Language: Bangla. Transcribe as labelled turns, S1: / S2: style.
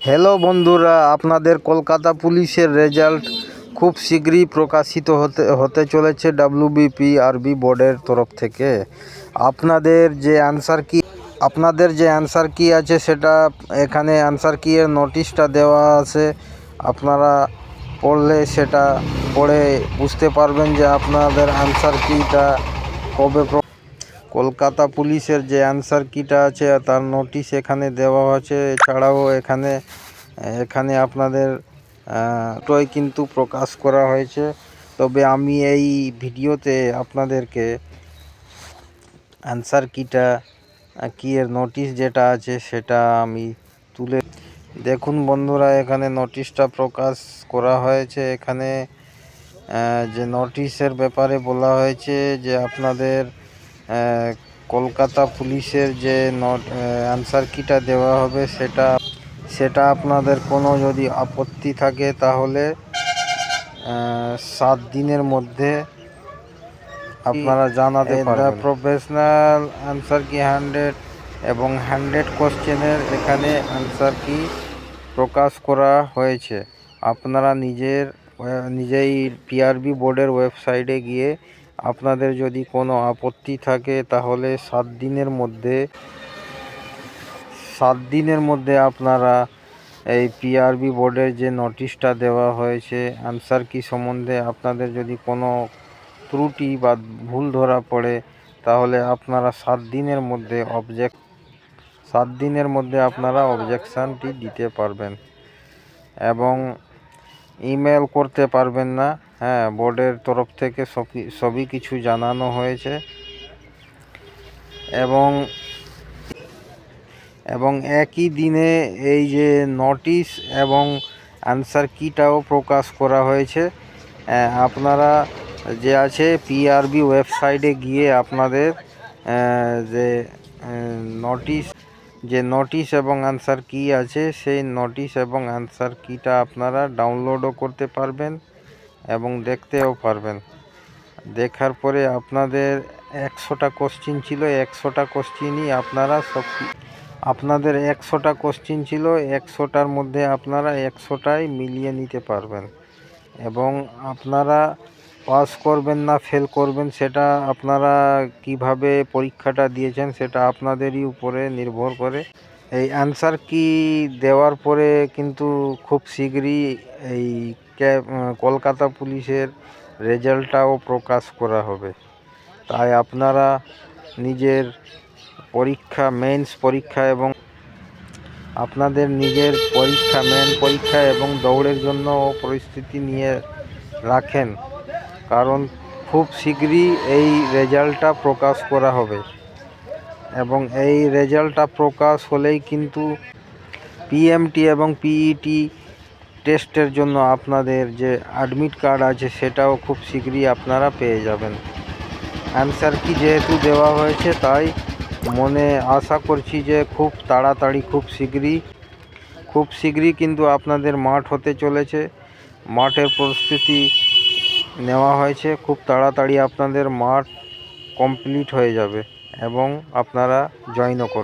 S1: হ্যালো বন্ধুরা, আপনাদের কলকাতা পুলিশের রেজাল্ট খুব শীঘ্রই প্রকাশিত হতে চলেছে WBPRB বোর্ডের তরফ থেকে। আপনাদের যে অ্যান্সার কি আছে সেটা এখানে অ্যান্সার কি এর নোটিশটা দেওয়া আছে। আপনারা পড়লে সেটা পড়ে বুঝতে পারবেন যে আপনাদের অ্যান্সার কিটা কবে। কলকাতা পুলিশের যে অ্যান্সার কিটা আছে তার নোটিশ এখানে দেওয়া আছে। এছাড়াও এখানে আপনাদের টোই কিন্তু প্রকাশ করা হয়েছে। তবে আমি এই ভিডিওতে আপনাদেরকে অ্যান্সার কিটা কি এর নোটিশ যেটা আছে সেটা আমি তুলে দেখুন বন্ধুরা, এখানে নোটিশটা প্রকাশ করা হয়েছে। এখানে যে নোটিশের ব্যাপারে বলা হয়েছে যে আপনাদের কলকাতা পুলিশের যে অ্যান্সার কিটা দেওয়া হবে সেটা আপনাদের কোনো যদি আপত্তি থাকে তাহলে 7 দিনের মধ্যে আপনারা জানাতে পারবেন। প্রফেশনাল অ্যান্সার কি 100 এবং 100 কোশ্চেনের এখানে অ্যান্সার কি প্রকাশ করা হয়েছে। আপনারা নিজেই পিআরবি বোর্ডের ওয়েবসাইটে গিয়ে আপনাদের যদি কোনো আপত্তি থাকে তাহলে 7 দিনের মধ্যে আপনারা এই পিআরবি বোর্ডের যে নোটিশটা দেওয়া হয়েছে অ্যান্সার কি সম্বন্ধে আপনাদের যদি কোনো ত্রুটি বা ভুল ধরা পড়ে তাহলে আপনারা 7 দিনের মধ্যে আপনারা অবজেকশানটি দিতে পারবেন এবং ইমেল করতে পারবেন না। বোর্ডের তরফ থেকে সবই কিছু জানানো হয়েছে এবং একই দিনে এই যে নোটিশ এবং অ্যান্সার কিটাও প্রকাশ করা হয়েছে। আপনারা যে আছে পিআরবি ওয়েবসাইটে গিয়ে আপনাদের যে নোটিশ এবং অ্যান্সার কি আছে সেই নোটিশ এবং অ্যান্সার কিটা আপনারা ডাউনলোডও করতে পারবেন এবং দেখতেও পারবেন। দেখার পরে আপনাদের 100টা কোশ্চিন ছিল, 100টা কোশ্চিনই আপনাদের 100টা কোশ্চিন ছিল, 100টার মধ্যে আপনারা 100টাই মিলিয়ে নিতে পারবেন এবং আপনারা পাস করবেন না ফেল করবেন সেটা আপনারা কিভাবে পরীক্ষাটা দিয়েছেন সেটা আপনাদেরই উপরে নির্ভর করে। এই অ্যান্সার কি দেওয়ার পরে কিন্তু খুব শীঘ্রই এই কলকাতা পুলিশের রেজাল্টটাও প্রকাশ করা হবে। তাই আপনারা নিজের মেন্স পরীক্ষা এবং আপনাদের নিজের মেন পরীক্ষা এবং দৌড়ের জন্য পরিস্থিতি নিয়ে রাখেন, কারণ খুব শীঘ্রই এই রেজাল্টটা প্রকাশ করা হবে এবং এই রেজাল্টটা প্রকাশ হলেই কিন্তু পিএমটি এবং পিইটি টেস্টের জন্য আপনাদের যে অ্যাডমিট কার্ড আছে সেটাও খুব শীঘ্রই আপনারা পেয়ে যাবেন। অ্যান্সার কি যেহেতু দেওয়া হয়েছে তাই মনে আশা করছি যে খুব তাড়াতাড়ি খুব শীঘ্রই কিন্তু আপনাদের মাঠ হতে চলেছে। মাঠের প্রস্তুতি নেওয়া হয়েছে, খুব তাড়াতাড়ি আপনাদের মাঠ কমপ্লিট হয়ে যাবে এবং আপনারা জয়েনও করবেন।